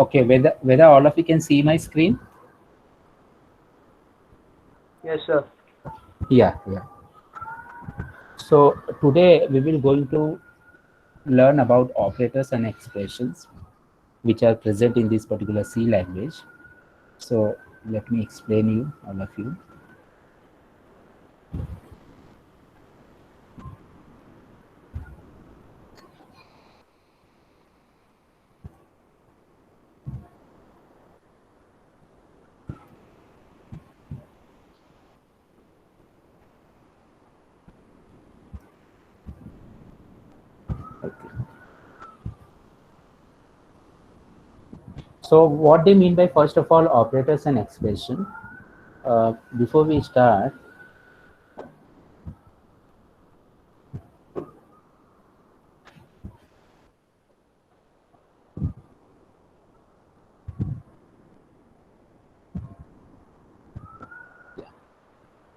Okay, whether all of you can see my screen? Yes, sir. Yeah, yeah. So today we will going to learn about operators and expressions which are present in this particular C language. So let me explain you all of you. Okay. So what they mean by first of all operators and expression. Before we start,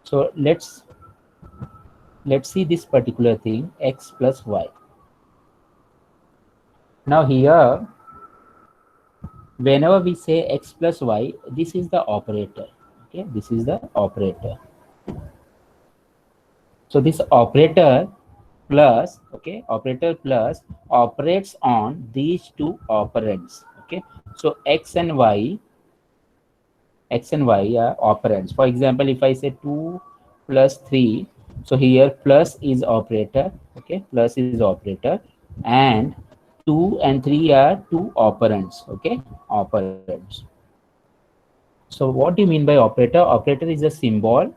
so let's see this particular thing x plus y. Now here, whenever we say x plus y, this is the operator. Okay, this is the operator. So this operator plus, okay, operator plus operates on these two operands. Okay, so x and y are operands. For example, if I say 2 plus 3, so here plus is operator. Okay, plus is operator, and 2 and 3 are two operands. Okay, operands. So what do you mean by operator? Operator is a symbol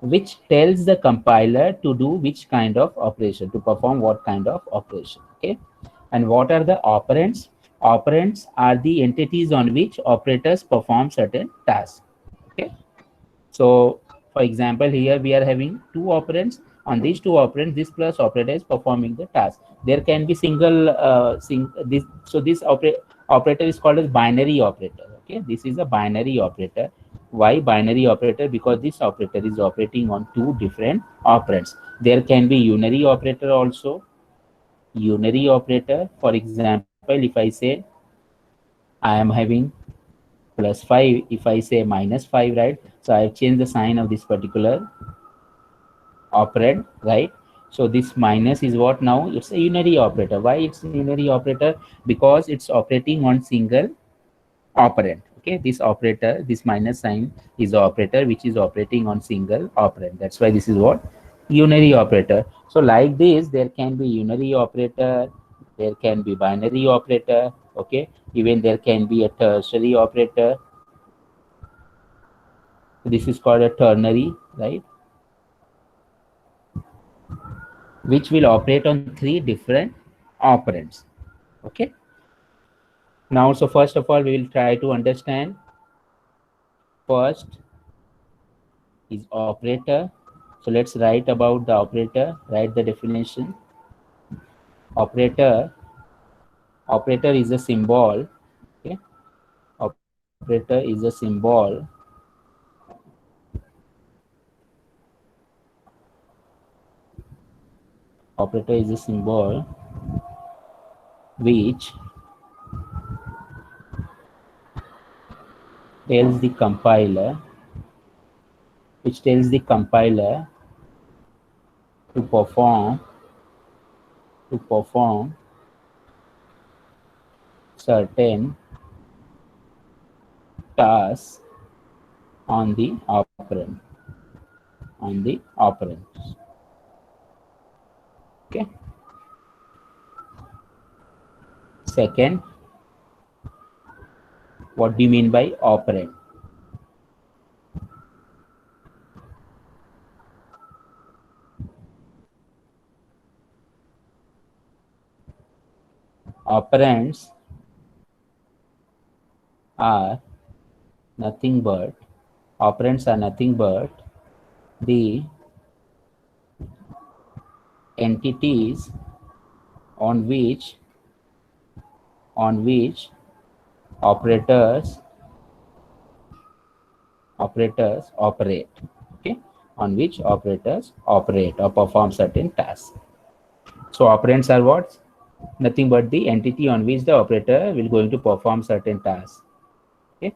which tells the compiler to do which kind of operation, to perform what kind of operation. Okay. And what are the operands? Operands are the entities on which operators perform certain tasks. Okay. So for example, here we are having two operands. On these two operands, this plus operator is performing the task. There can be single this. So this operator is called as binary operator. Okay, this is a binary operator. Why binary operator? Because this operator is operating on two different operands. There can be unary operator also. Unary operator, for example, if I say I am having plus 5, if I say minus 5, right? So I have changed the sign of this particular operand, right? So this minus is what now? It's a unary operator. Why it's a unary operator? Because it's operating on single operand. Okay, this operator, this minus sign is the operator which is operating on single operand. That's why this is what? Unary operator. So like this, there can be unary operator, there can be binary operator, okay? Even there can be a tertiary operator. This is called a ternary, right? Which will operate on three different operands. Okay. Now, so first of all, we will try to understand. First is operator. So let's write about the operator. Write the definition. Operator. Operator is a symbol. Okay. Operator is a symbol operator is a symbol which tells the compiler to perform certain tasks on the operands. Okay. Second, what do you mean by operand? Operands are nothing but the entities on which operators operate. Okay, on which operators operate or perform certain tasks. So operands are what? nothing but the entity on which the operator will going to perform certain tasks. Okay,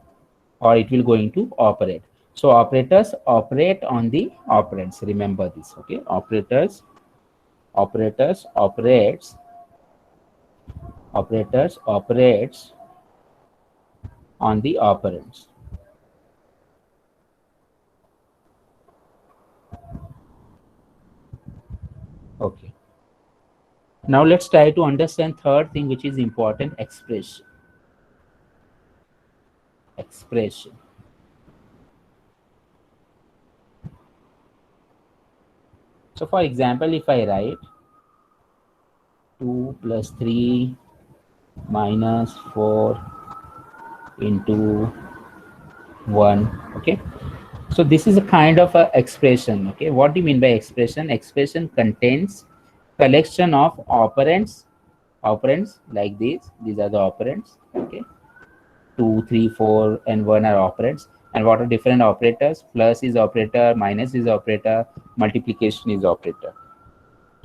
or it will going to operate. So operators operate on the operands. Remember this. Okay, operators operates on the operands. Okay. Now let's try to understand third thing which is important, expression. Expression. So for example, if I write 2 plus 3 minus 4 into 1. Okay. So this is a kind of a expression. Okay. What do you mean by expression? Expression contains collection of operands like these. These are the operands. Okay. 2, 3, 4, and 1 are operands. And what are different operators? Plus is operator, minus is operator, multiplication is operator.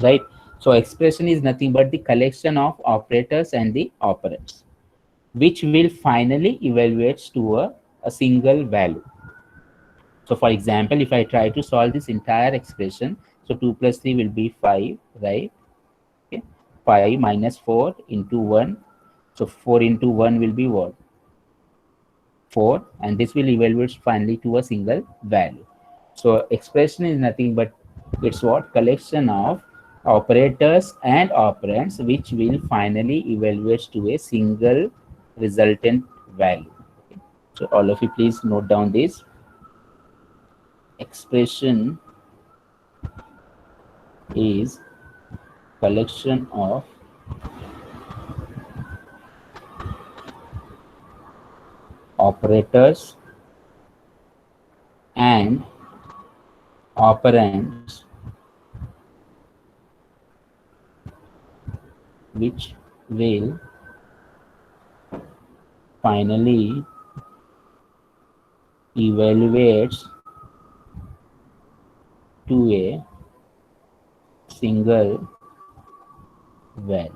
Right? So expression is nothing but the collection of operators and the operands, which will finally evaluates to a single value. So for example, if I try to solve this entire expression, so 2 plus 3 will be 5, right? Okay. 5 minus 4 into 1. So 4 into 1 will be what? 4, and this will evaluate finally to a single value. So expression is nothing but it's what? Collection of operators and operands which will finally evaluate to a single resultant value. So all of you please note down this. Expression is collection of operators and operands which will finally evaluates to a single value.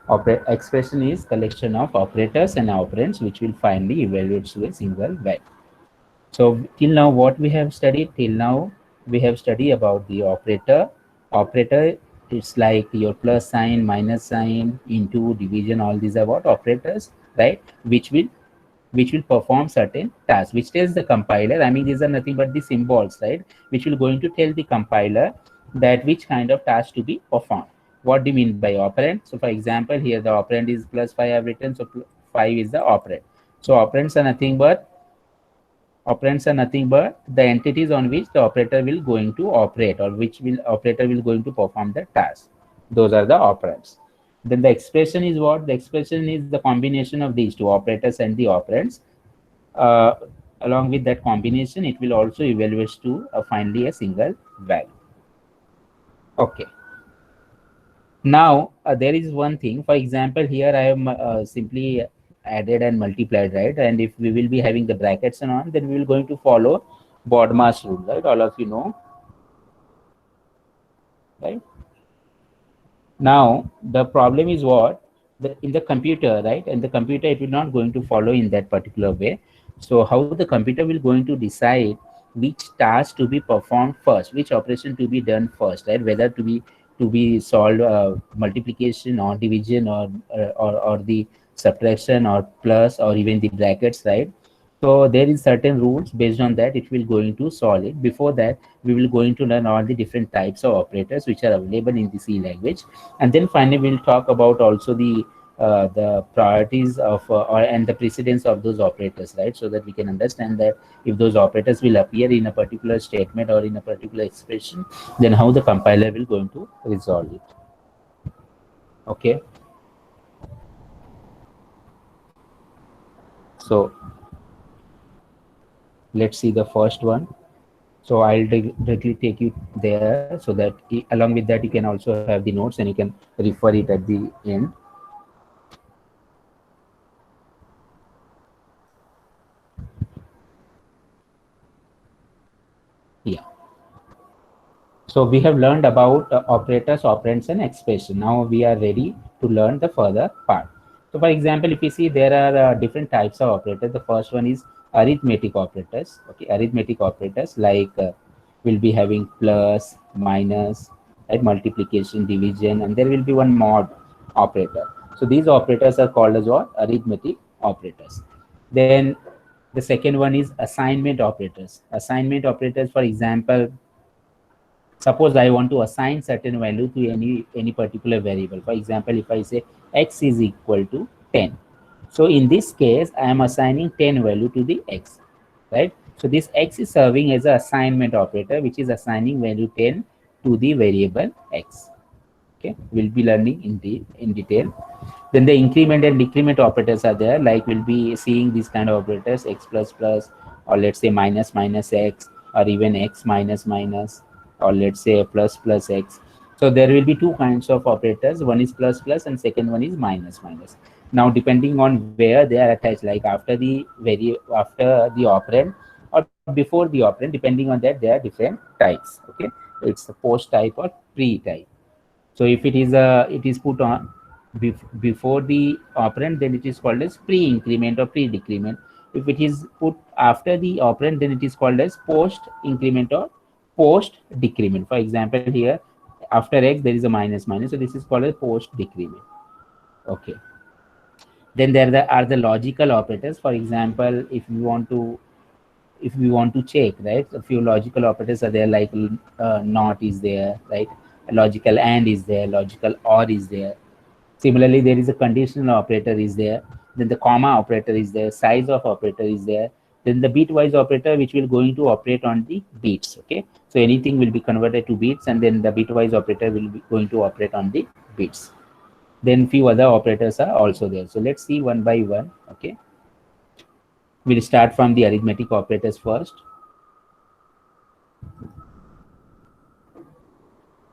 Okay. Expression is collection of operators and operands which will finally evaluate to a single value. So till now what we have studied? Till now we have studied about the operator. Operator, it's like your plus sign, minus sign, into, division, all these are what? Operators, right? Which will perform certain tasks, which tells the compiler, I mean these are nothing but the symbols, right? Which will going to tell the compiler that which kind of task to be performed. What do you mean by operand? So for example, here the operand is plus 5 I have written, so 5 is the operand. So operands are nothing but the entities on which the operator will going to operate, or which will operator will going to perform the task. Those are the operands. Then the expression is what? The expression is the combination of these two, operators and the operands. uh, Along with that combination, it will also evaluate to finally a single value. Okay. Now there is one thing. For example, here I am simply added and multiplied, right? And if we will be having the brackets and on, then we will going to follow BODMAS rule, right? All of you know, right? Now the problem is what? In the computer, right? And the computer, it will not going to follow in that particular way. So how the computer will going to decide which task to be performed first, which operation to be done first, right? Whether to be solved multiplication or division, or the subtraction or plus or even the brackets, right? So there is certain rules. Based on that, it will going to solve it. Before that, we will going to learn all the different types of operators which are available in the C language, and then finally we'll talk about also the priorities of and the precedence of those operators, right? So that we can understand that if those operators will appear in a particular statement or in a particular expression, then how the compiler will going to resolve it. Okay. So let's see the first one. So I'll directly take you there, so that along with that you can also have the notes and you can refer it at the end. Yeah. So we have learned about operators, operands, and expression. Now we are ready to learn the further part. So for example, if you see, there are different types of operators. The first one is arithmetic operators. Okay, arithmetic operators like will be having plus, minus, right, multiplication, division, and there will be one mod operator. So these operators are called as what? Arithmetic operators. Then the second one is assignment operators. Assignment operators, for example, suppose I want to assign certain value to any particular variable. For example, if I say x is equal to 10, so in this case I am assigning 10 value to the x, right? So this x is serving as an assignment operator, which is assigning value 10 to the variable x. Okay, we'll be learning in detail. Then the increment and decrement operators are there, like we'll be seeing these kind of operators, x plus plus, or let's say minus minus x, or even x minus minus, or let's say plus plus x. So there will be two kinds of operators, one is plus plus and second one is minus minus. Now depending on where they are attached, like after the operand or before the operand, depending on that there are different types. Okay, it's a post type or pre type. So if it is put on before the operand, then it is called as pre-increment or pre-decrement. If it is put after the operand, then it is called as post-increment or post-decrement. For example, here after x there is a minus minus, so this is called as post-decrement. Okay. Then are the logical operators. For example, if we want to check, right, a few logical operators are there, like not is there, right, logical and is there, logical or is there. Similarly, there is a conditional operator is there, then the comma operator is there, size of operator is there, then the bitwise operator which will going to operate on the bits. Okay, so anything will be converted to bits, and then the bitwise operator will be going to operate on the bits. Then few other operators are also there, so let's see one by one. Okay, we'll start from the arithmetic operators first.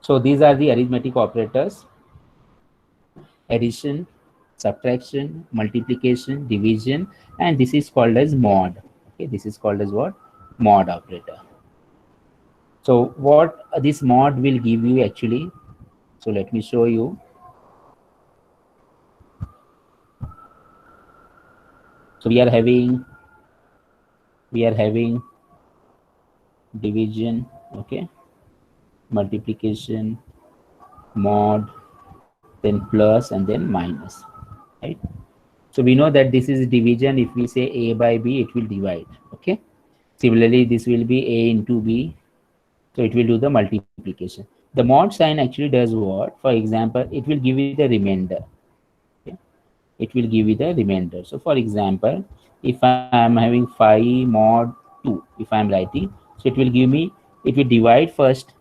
So these are the arithmetic operators: addition, subtraction, multiplication, division, and this is called as mod. Okay, this is called as what? Mod operator. So what this mod will give you actually, so let me show you. So we are having division, okay, multiplication, mod, then plus, and then minus, right? So we know that this is division. If we say a by b, it will divide. Okay, similarly this will be a into b, so it will do the multiplication. The mod sign actually does what? For example, it will give you the remainder. Okay, it will give you the remainder. So for example, if I am having 5 mod 2, if I am writing, so it will give me, it will divide first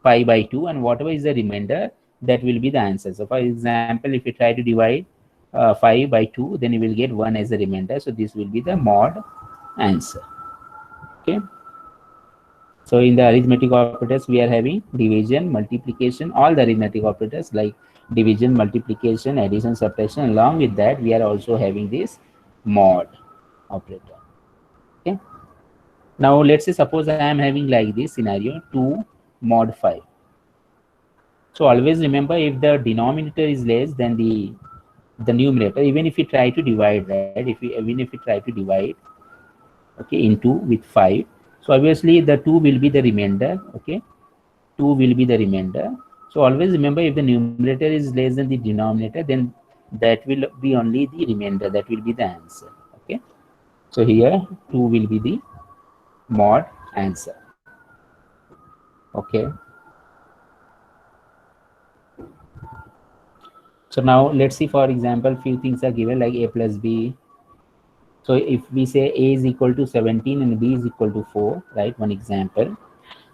5 by 2, and whatever is the remainder, that will be the answer. So for example, if you try to divide 5 by 2, then you will get 1 as a remainder, so this will be the mod answer. Okay, so in the arithmetic operators we are having division, multiplication, all the arithmetic operators like division, multiplication, addition, subtraction. Along with that we are also having this mod operator. Okay, now let's say suppose I am having like this scenario, 2 mod 5. So always remember, if the denominator is less than the numerator, even if you try to divide, right, even if you try to divide, okay, into with 5, so obviously the 2 will be the remainder. Okay, 2 will be the remainder. So always remember, if the numerator is less than the denominator, then that will be only the remainder, that will be the answer. Okay, so here 2 will be the mod answer. Okay, so now let's see, for example, few things are given like a plus b. So if we say a is equal to 17 and b is equal to 4, right, one example.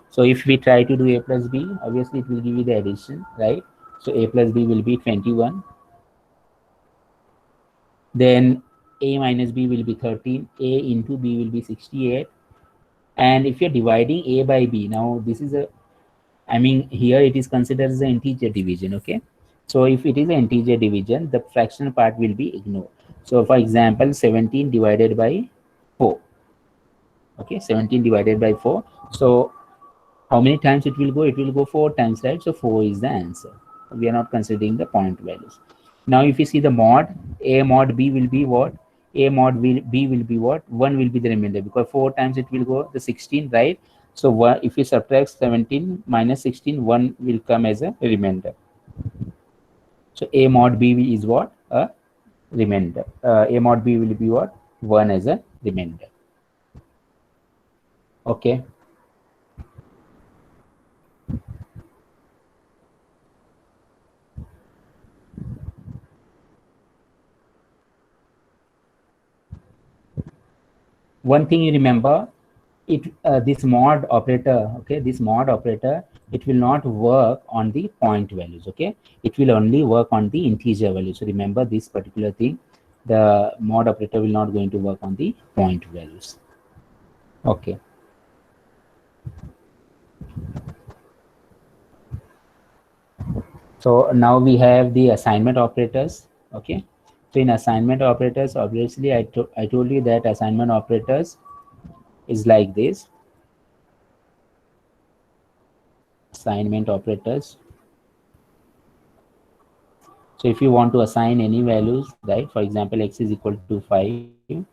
So if we try to do a plus b, obviously it will give you the addition, right? So a plus b will be 21. Then a minus b will be 13. A into b will be 68. And if you're dividing a by b, now this is a, I mean, here it is considered as an integer division. Okay, so if it is an integer division, the fractional part will be ignored. So for example, 17 divided by 4. Okay, 17 divided by 4. So How many times it will go? It will go 4 times, right? So 4 is the answer. We are not considering the point values. Now, if you see the mod, A mod B will be what? A mod B will be what? 1 will be the remainder, because 4 times it will go the 16, right? So if you subtract 17 minus 16, 1 will come as a remainder. So A mod B is what? A remainder. A mod B will be what? 1 as a remainder. Okay. One thing you remember, it this mod operator, okay, this mod operator, it will not work on the point values, okay, it will only work on the integer values. So remember this particular thing, the mod operator will not going to work on the point values. Okay, so now we have the assignment operators. Okay, so in assignment operators, obviously I told you that assignment operators is like this. Assignment operators, so if you want to assign any values, right, for example, x is equal to 5,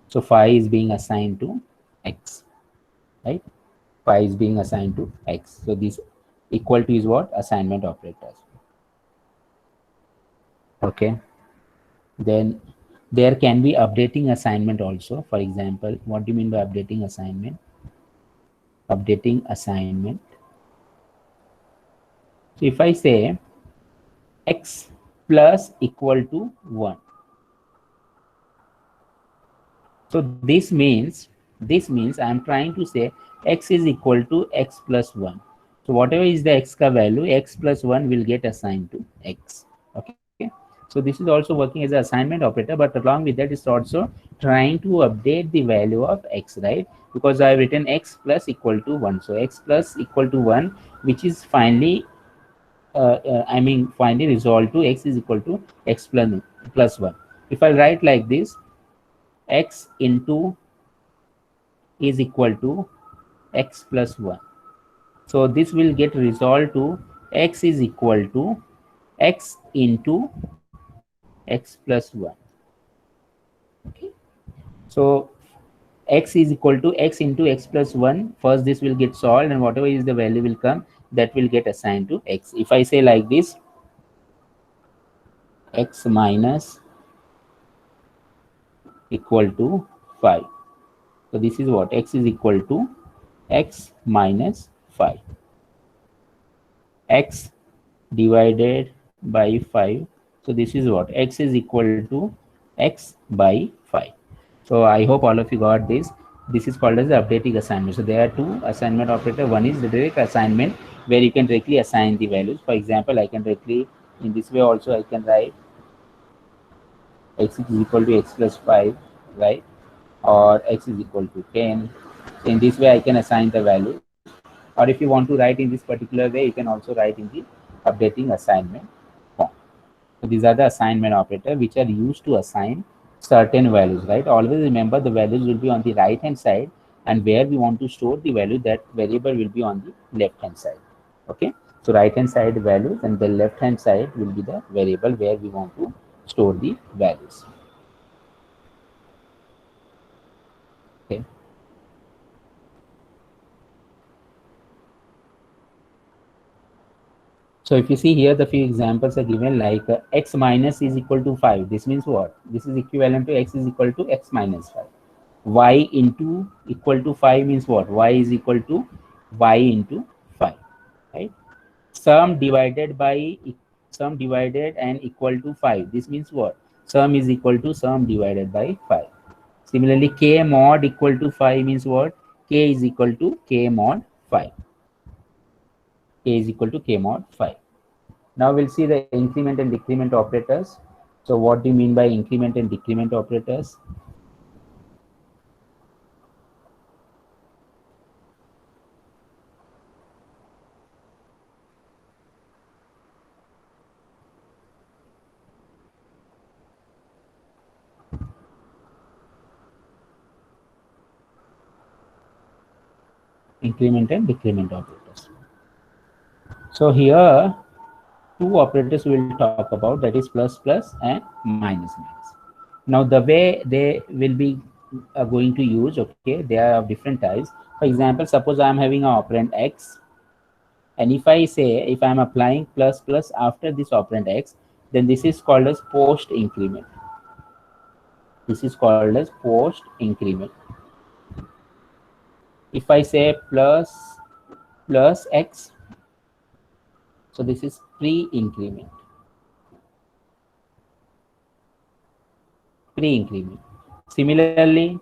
so 5 is being assigned to x, right? 5 is being assigned to x. So this equal to is what? Assignment operators. Okay. Then there can be updating assignment also. For example, what do you mean by updating assignment? Updating assignment. So if I say x plus equal to 1, so this means I am trying to say x is equal to x plus 1. So whatever is the x ka value, x plus 1 will get assigned to x. Okay. So this is also working as an assignment operator, but along with that, it's also trying to update the value of x, right? Because I have written x plus equal to 1. So x plus equal to 1, which is finally, finally resolved to x is equal to x plus 1. If I write like this, x into is equal to x plus 1. So this will get resolved to x is equal to x into x plus 1. Okay. So x is equal to x into x plus 1. First this will get solved, and whatever is the value will come, that will get assigned to x. If I say like this, x minus equal to 5. So this is what? X is equal to x minus 5. X divided by 5. So this is what? X is equal to x by 5. So I hope all of you got this. This is called as the updating assignment. So there are two assignment operator. One is the direct assignment, where you can directly assign the values. For example, I can directly, in this way also I can write x is equal to x plus 5, right? Or x is equal to 10. So in this way I can assign the values. Or if you want to write in this particular way, you can also write in the updating assignment form. So these are the assignment operator which are used to assign certain values, right? Always remember the values will be on the right hand side, and where we want to store the value, that variable will be on the left hand side. Okay. So right hand side values, and the left hand side will be the variable where we want to store the values. Okay. So if you see here, the few examples are given, like x minus is equal to 5. This means what? This is equivalent to x is equal to x minus 5. Y into equal to 5 means what? Y is equal to y into 5, right? Sum divided by sum divided and equal to 5. This means what? Sum is equal to sum divided by 5. Similarly, k mod equal to 5 means what? K is equal to k mod 5. K is equal to k mod 5. Now we'll see the increment and decrement operators. So what do you mean by increment and decrement operators? increment and decrement operators. So here two operators we will talk about, that is plus plus and minus minus. Now the way they will be going to use, okay, they are of different types. For example, suppose I am having an operand x, and if I say, if I am applying plus plus after this operand x, then this is called as post increment. This is called as post increment. If I say plus plus x, so this is pre increment. Pre increment. Similarly,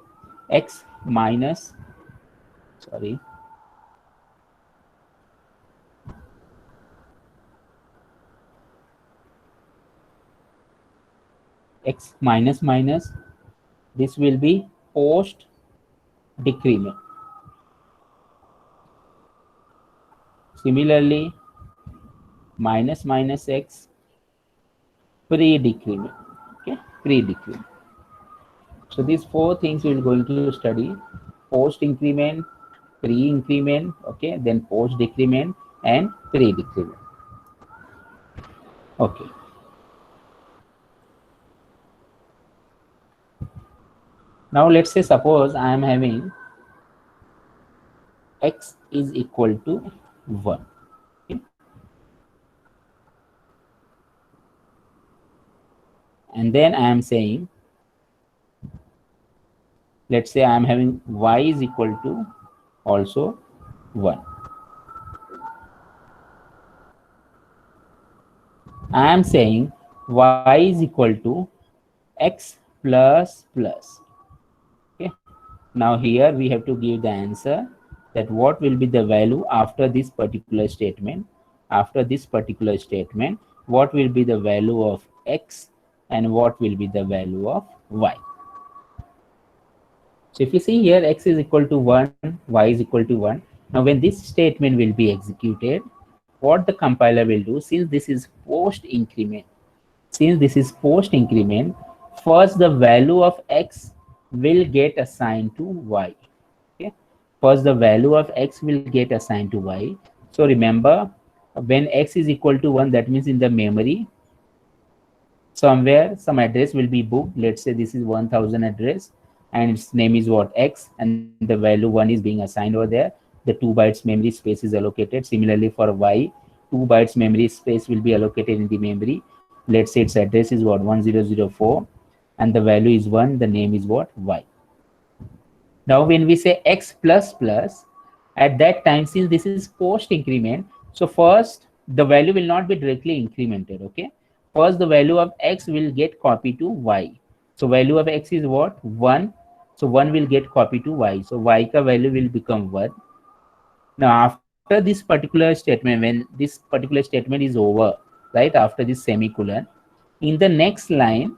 x minus, sorry, x minus minus, this will be post decrement. Similarly, minus minus x, pre decrement. Okay, pre decrement. So these four things we are going to study: post increment, pre increment, okay, then post decrement and pre decrement. Okay. Now let's say, suppose I am having x is equal to 1. Okay? And then I am saying, let's say I am having y is equal to also 1. I am saying y is equal to x plus plus. Okay. Now here we have to give the answer that what will be the value after this particular statement. After this particular statement, what will be the value of x and what will be the value of y. So if you see here, x is equal to 1, y is equal to 1. Now when this statement will be executed, what the compiler will do, since this is post increment, first the value of x will get assigned to y. Okay, first the value of x will get assigned to y. So remember, when x is equal to 1, that means in the memory somewhere some address will be booked. Let's say this is 1000 address and its name is what, x, and the value 1 is being assigned over there. The 2 bytes memory space is allocated. Similarly for y, 2 bytes memory space will be allocated in the memory. Let's say its address is what, 1004, and the value is 1, the name is what, y. Now when we say x plus plus, at that time, since this is post increment, so first the value will not be directly incremented. Okay, first the value of x will get copied to y. So value of x is what, 1. So 1 will get copied to y. So y ka value will become 1. Now after this particular statement, when this particular statement is over, right, after this semicolon, in the next line,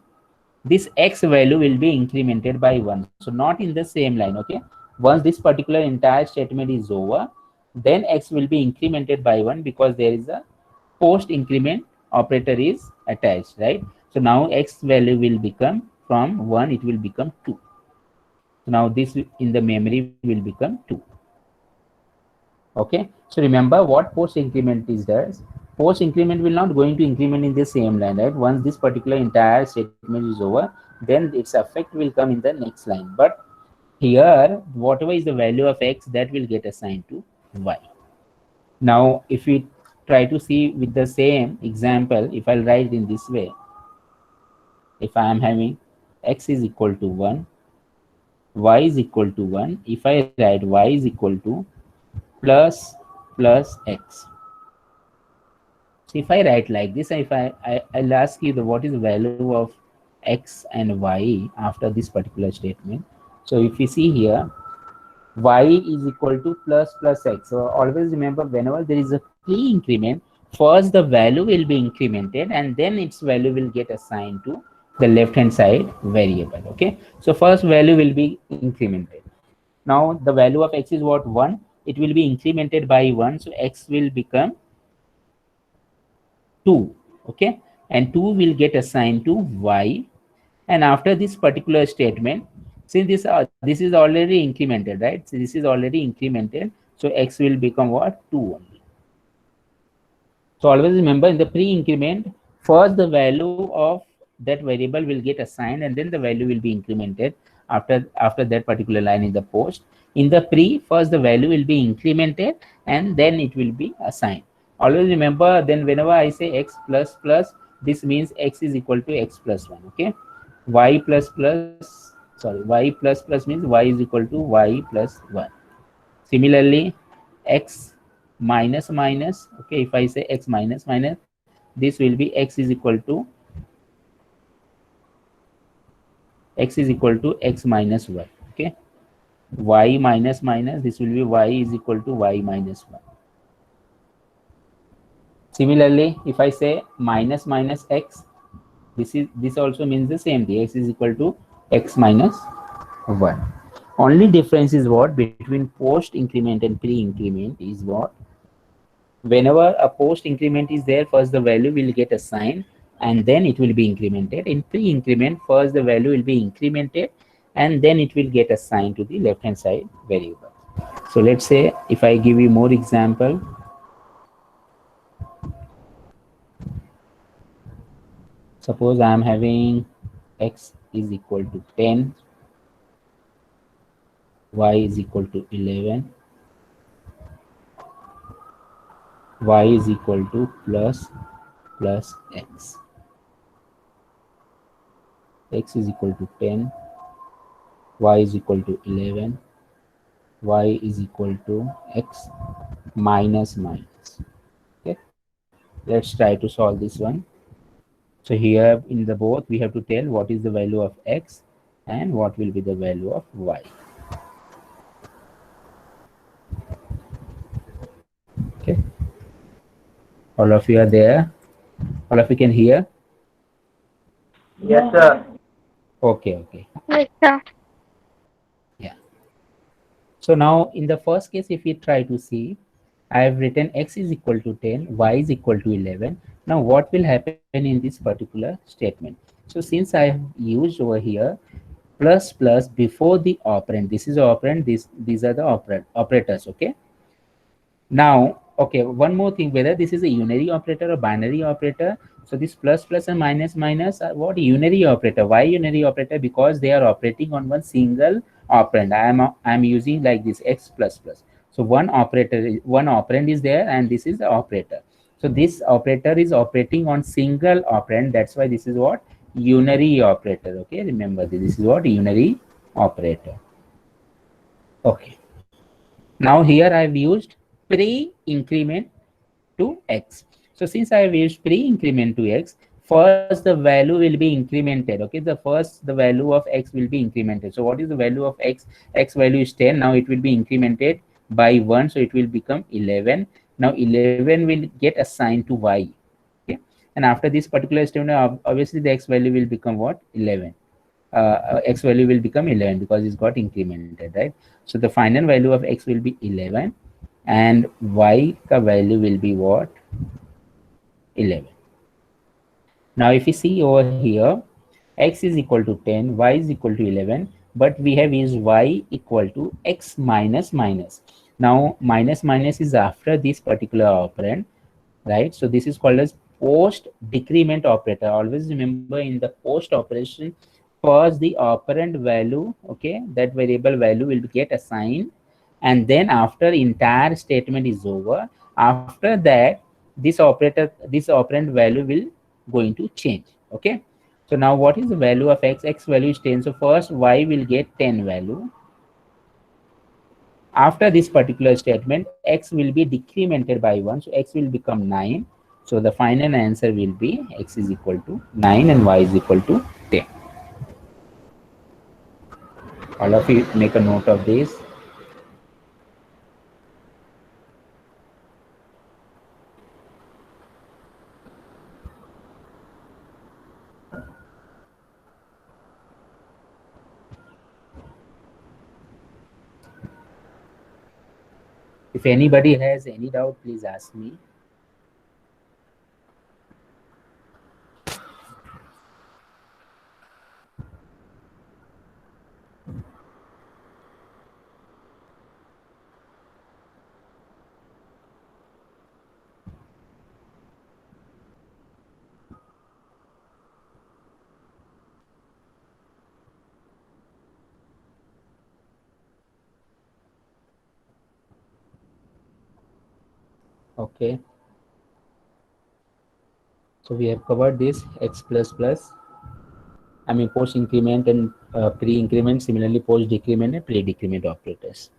this x value will be incremented by 1. So not in the same line. Okay, once this particular entire statement is over, then x will be incremented by 1 because there is a post increment operator is attached, right? So now x value will become, from 1 it will become 2. So now this in the memory will become 2. Okay, so remember what post increment is does. Post increment will not going to increment in the same line, right? Once this particular entire statement is over, then its effect will come in the next line. But here, whatever is the value of x, that will get assigned to y. Now if we try to see with the same example, if I'll write in this way, if I am having x is equal to 1, y is equal to 1, if I write y is equal to plus plus x. So if I write like this, if I'll ask you the what is the value of x and y after this particular statement. So if you see here, y is equal to plus plus x. So always remember, whenever there is a pre-increment, first the value will be incremented and then its value will get assigned to the left hand side variable. Okay, so first value will be incremented. Now the value of x is what, 1. It will be incremented by 1, so x will become 2. Okay, and 2 will get assigned to y. And after this particular statement, since this is already incremented, right? So this is already incremented. So x will become what? 2 only. So always remember, in the pre-increment, first the value of that variable will get assigned and then the value will be incremented after that particular line in the post. In the pre, first the value will be incremented and then it will be assigned. Always remember, then whenever I say x plus plus, this means x is equal to x plus 1. Okay, y plus plus, sorry, y plus plus means y is equal to y plus 1. Similarly, x minus minus, okay, if I say x minus minus, this will be x is equal to x minus 1. Okay, y minus minus, this will be y is equal to y minus 1. Similarly, if I say minus minus x, this also means the same thing, x is equal to x minus 1. Only difference is what between post increment and pre increment is what, whenever a post increment is there, first the value will get assigned and then it will be incremented. In pre increment, first the value will be incremented and then it will get assigned to the left hand side variable. So let's say if I give you more example, suppose I am having x is equal to 10, y is equal to 11, y is equal to plus x is equal to 10, y is equal to 11, y is equal to x minus minus. Okay, let's try to solve this one. So here in the both we have to tell what is the value of x and what will be the value of y. Okay, all of you are there, all of you can hear? Yes, sir. Okay. Yes, sir. Yeah. So now in the first case, if we try to see, I have written x is equal to 10, y is equal to 11. Now what will happen in this particular statement? So since I have used over here plus plus before the operand, this is operand, these are the operators. Okay, now, okay, one more thing, whether this is a unary operator or binary operator. So this plus plus and minus minus are what? Unary operator. Why unary operator? Because they are operating on one single operand. I am using like this x plus plus. So one operand is there and this is the operator. So this operator is operating on single operand. That's why this is what? Unary operator. Okay, remember this. This is what? Unary operator. Okay. Now here I've used pre-increment to x. So since I have used pre-increment to x, first the value will be incremented. Okay, the value of x will be incremented. So what is the value of x? X value is 10. Now it will be incremented by 1, so it will become 11. Now 11 will get assigned to y. Okay, and after this particular statement, obviously the x value will become what? 11. X value will become 11 because it's got incremented, right? So the final value of x will be 11 and y ka value will be what? 11. Now if you see over here, x is equal to 10, y is equal to 11, but we have used y equal to x minus minus. Now minus minus is after this particular operand, right? So this is called as post decrement operator. Always remember, in the post operation, first the operand value, okay, that variable value will get assigned, and then after entire statement is over, after that this operand value will going to change. Okay, so now what is the value of x? X value is 10. So first y will get 10 value. After this particular statement, x will be decremented by 1, so x will become 9. So the final answer will be x is equal to 9 and y is equal to 10. All of you make a note of this. If anybody has any doubt, please ask me. Okay, so we have covered this x plus plus, I mean post increment and pre increment, similarly post decrement and pre decrement operators.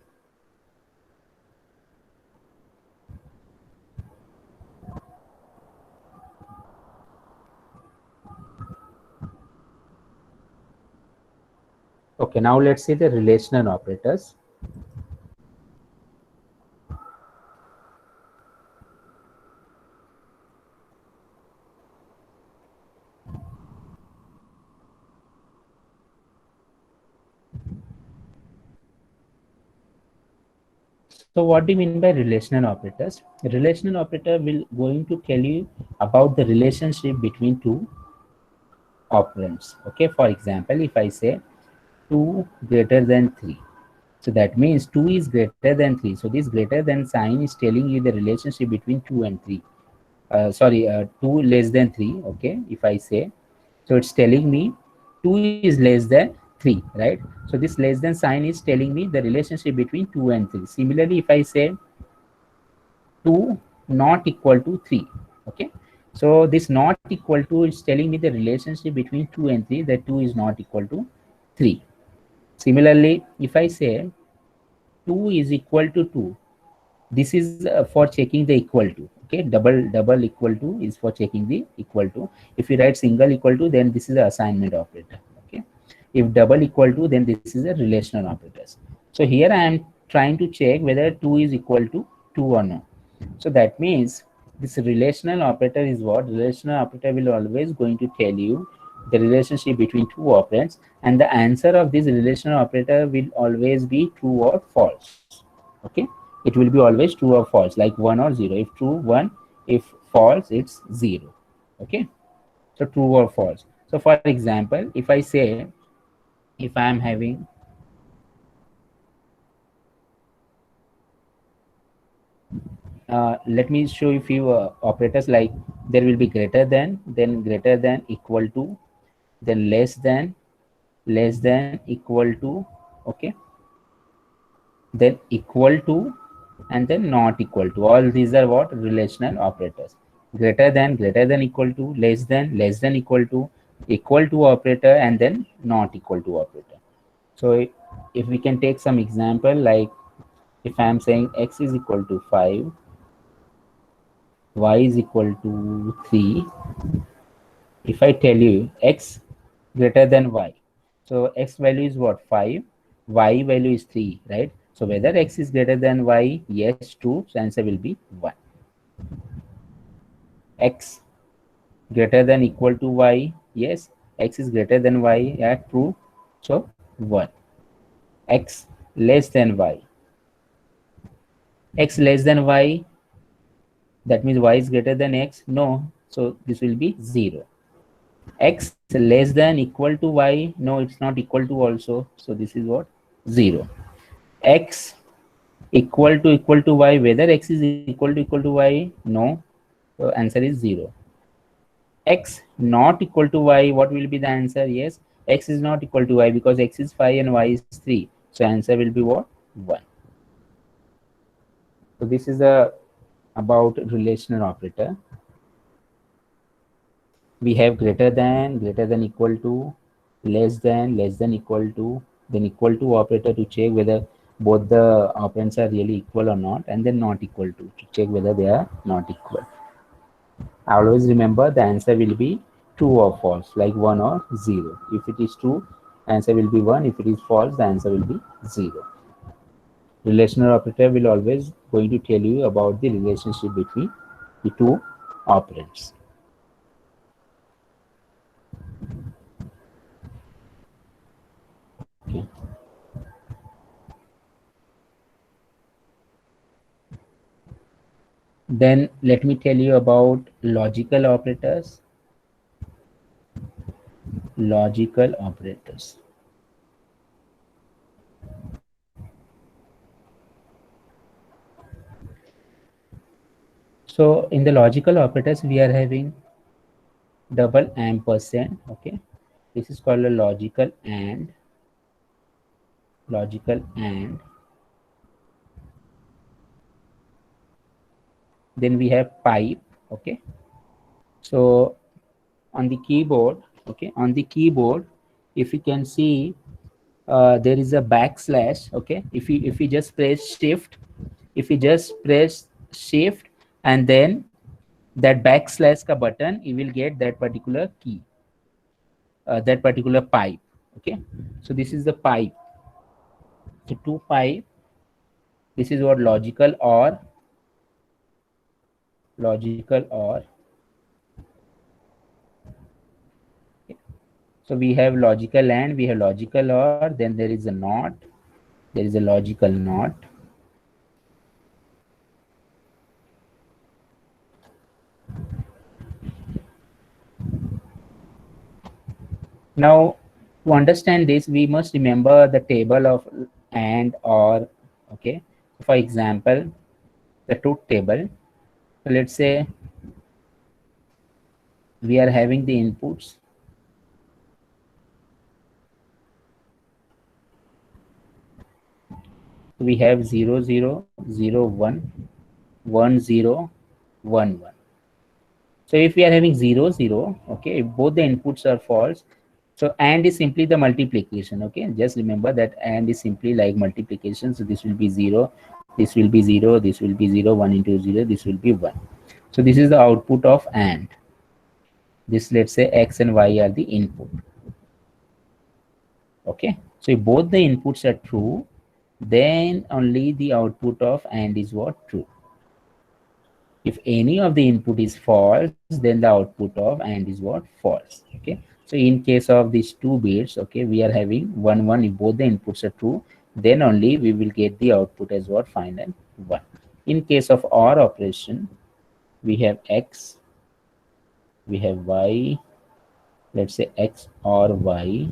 Okay, now let's see the relational operators. So what do you mean by relational operators? A relational operator will going to tell you about the relationship between two operands. Okay, for example, if I say 2 greater than 3, so that means 2 is greater than 3. So this greater than sign is telling you the relationship between 2 and 3. Sorry, 2 less than 3. Okay, if I say, so it's telling me 2 is less than 3, right? So this less than sign is telling me the relationship between 2 and 3. Similarly, if I say 2 not equal to 3, okay, so this not equal to is telling me the relationship between 2 and 3, that 2 is not equal to 3. Similarly, if I say 2 is equal to 2, this is for checking the equal to. Okay, double equal to is for checking the equal to. If you write single equal to, then this is an assignment operator. Okay, if double equal to, then this is a relational operators. So here I am trying to check whether 2 is equal to 2 or no. So that means this relational operator is what? Relational operator will always going to tell you the relationship between two operands, and the answer of this relational operator will always be true or false. Okay, it will be always true or false, like 1 or 0. If true, 1; if false, it's 0. Okay, so true or false. So for example, if I say, if I am having let me show you few operators, like there will be greater than, then greater than, equal to, then less than, equal to, okay, then equal to, and then not equal to. All these are what? Relational operators. Greater than, equal to, less than, equal to operator, and then not equal to operator. So if we can take some example, like if I am saying x is equal to 5, y is equal to 3, if I tell you x greater than y, so x value is what? 5, y value is 3, right? So whether x is greater than y, yes, true, so answer will be 1. X greater than, equal to y, yes, x is greater than y, yeah, true, so 1. X less than y, x less than y, that means y is greater than x, no, so this will be 0. X less than, equal to y, no, it's not equal to also, so this is what? 0. X equal to y, whether x is equal to y, no, so answer is 0. X not equal to y, what will be the answer? Yes, x is not equal to y, because x is 5 and y is 3, so answer will be what? 1. So this is a about relational operator. We have greater than, equal to, less than, equal to, then equal to operator to check whether both the operands are really equal or not, and then not equal to check whether they are not equal. Always remember the answer will be true or false, like 1 or 0. If it is true, answer will be 1. If it is false, the answer will be 0. Relational operator will always going to tell you about the relationship between the two operands. Okay. Then let me tell you about logical operators. Logical operators. So in the logical operators, we are having double ampersand. Okay, this is called a logical and then we have pipe. Okay, so on the keyboard, okay, on the keyboard, if you can see, there is a backslash. Okay, if you just press shift, if you just press shift and then that backslash ka button, you will get that particular key, that particular pipe. Okay, so this is the pipe. So two pipe, this is what logical or, logical or. So we have logical and we have logical or, then there is a not, there is a logical not. Now, to understand this, we must remember the table of and or. Okay, for example, the truth table. So let's say we are having the inputs. We have 0 0 0 1 1 0 1 1. So if we are having 0 0, okay, if both the inputs are false, so and is simply the multiplication. Okay, just remember that and is simply like multiplication. So this will be 0, this will be 0, this will be 0, 1 into 0, this will be 1. So this is the output of and. This, let's say x and y are the input. Okay, so if both the inputs are true, then only the output of and is what? True. If any of the input is false, then the output of and is what? False. Okay, so in case of these two bits, okay, we are having 1 1. If both the inputs are true, then only we will get the output as what? Final 1. In case of OR operation, we have x, we have y, let's say x or y.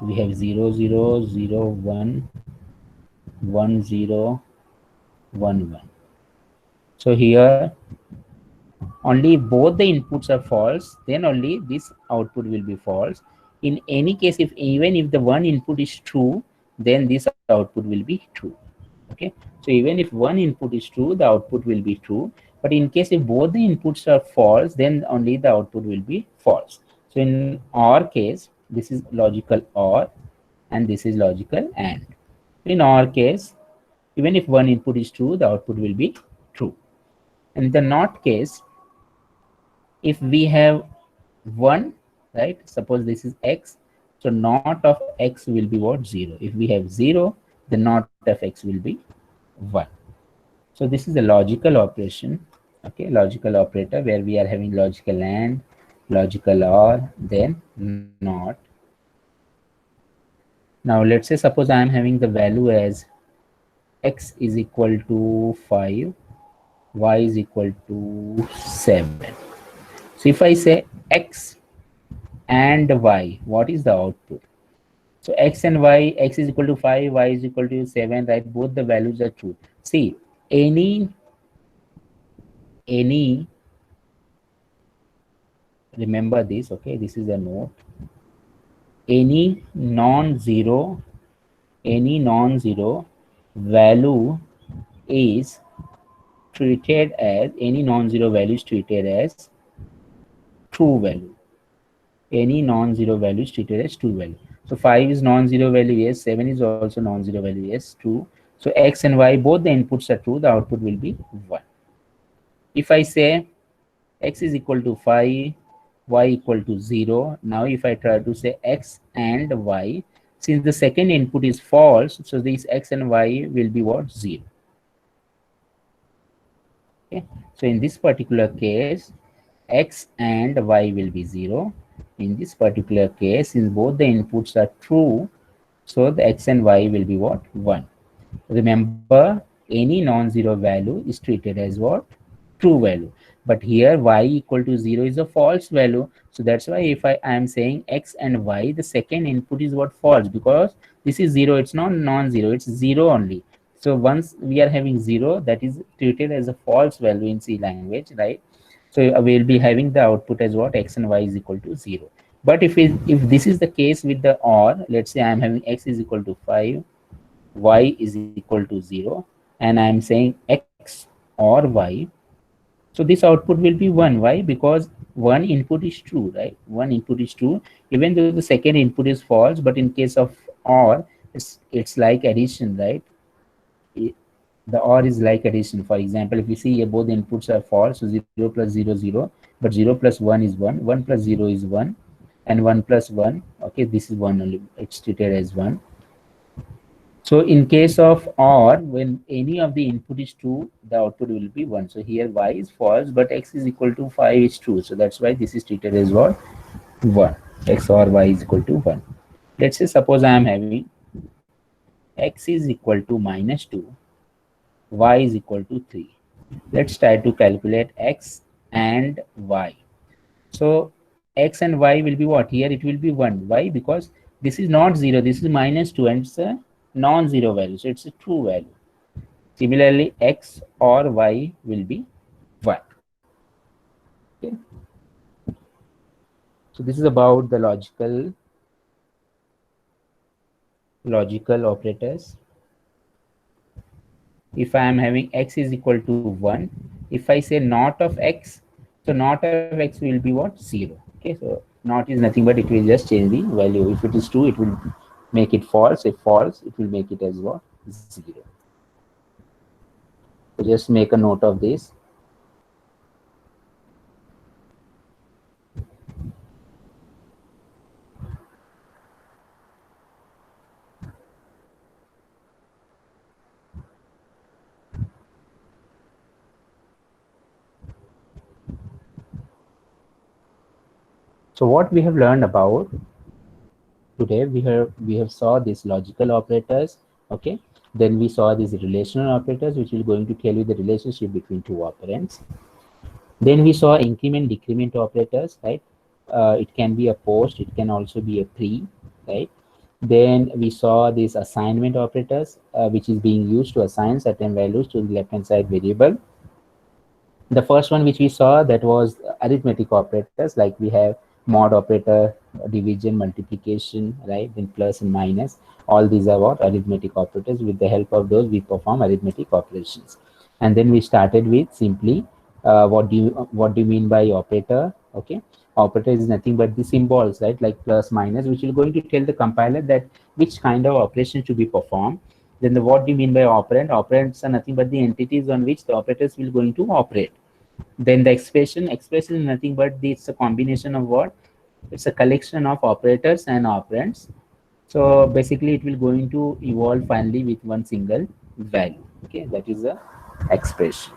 We have 0 0 0 1 1 0 1 1. So here only if both the inputs are false, then only this output will be false. In any case, if even if the one input is true, then this output will be true. Okay, so even if one input is true, the output will be true. But in case if both the inputs are false, then only the output will be false. So in our case, this is logical or and this is logical and. In our case, even if one input is true, the output will be true. In the not case, if we have 1, right, suppose this is x, so not of x will be what? 0. If we have 0, the not of x will be 1. So this is a logical operation. Okay, logical operator where we are having logical and, logical or, then not. Now let's say suppose I am having the value as x is equal to 5, y is equal to 7. So if I say x and y, what is the output? So x and y, x is equal to 5, y is equal to 7, right? Both the values are true. See, any remember this, okay, this is a note. Any non-zero value is treated as, any non-zero value is treated as true value. Any non-zero value is treated as true value. So 5 is non-zero value, yes. 7 is also non-zero value, yes, true. So x and y, both the inputs are true, the output will be 1. If I say x is equal to 5, y equal to 0, now if I try to say x and y, since the second input is false, so these x and y will be what? 0. Okay, so in this particular case, x and y will be 0. In this particular case, since both the inputs are true, so the x and y will be what? 1. Remember, any non-zero value is treated as what? True value. But here y equal to 0 is a false value. So that's why if I am saying x and y, the second input is what? False, because this is 0, it's not non-zero, it's 0 only. So once we are having 0, that is treated as a false value in C language, right? So we'll be having the output as what? X and y is equal to 0. But if this is the case with the OR, let's say I'm having x is equal to 5, y is equal to 0, and I'm saying x or y. So this output will be 1. Why? Because one input is true, right? One input is true, even though the second input is false. But in case of OR, it's like addition, right? It- the OR is like addition. For example, if you see here, both inputs are false, so 0 plus 0, 0. But 0 plus 1 is 1. 1 plus 0 is 1. And 1 plus 1, okay, this is 1 only. It's treated as 1. So in case of OR, when any of the input is true, the output will be 1. So here y is false, but x is equal to 5 is true. So that's why this is treated as what? 1. X or y is equal to 1. Let's say suppose I am having x is equal to minus 2, y is equal to 3. Let's try to calculate x and y. So x and y will be what? Here it will be 1. Why? Because this is not 0, this is minus 2, and it's a non-zero value. So it's a true value. Similarly, x or y will be 1. Okay. So this is about the logical operators. If I am having x is equal to 1, if I say not of x, so not of x will be what? 0. Okay, so not is nothing but it will just change the value. If it is true, it will make it false. If false, it will make it as what? 0. So just make a note of this. So what we have learned about today, we have saw these logical operators. Okay, then we saw these relational operators, which will going to tell you the relationship between two operands. Then we saw increment decrement operators, right? It can be a post, it can also be a pre, right? Then we saw these assignment operators, which is being used to assign certain values to the left hand side variable. The first one which we saw, that was arithmetic operators, like we have mod operator, division, multiplication, right? Then plus and minus. All these are what? Arithmetic operators. With the help of those, we perform arithmetic operations. And then we started with simply what do you mean by operator? Okay, operator is nothing but the symbols, right? Like plus, minus, which will going to tell the compiler that which kind of operation to be performed. Then the what do you mean by operand? Operands are nothing but the entities on which the operators will going to operate. Then the expression is nothing but it's a combination of what? It's a collection of operators and operands. So basically it will going to evolve finally with one single value. Okay, that is the expression.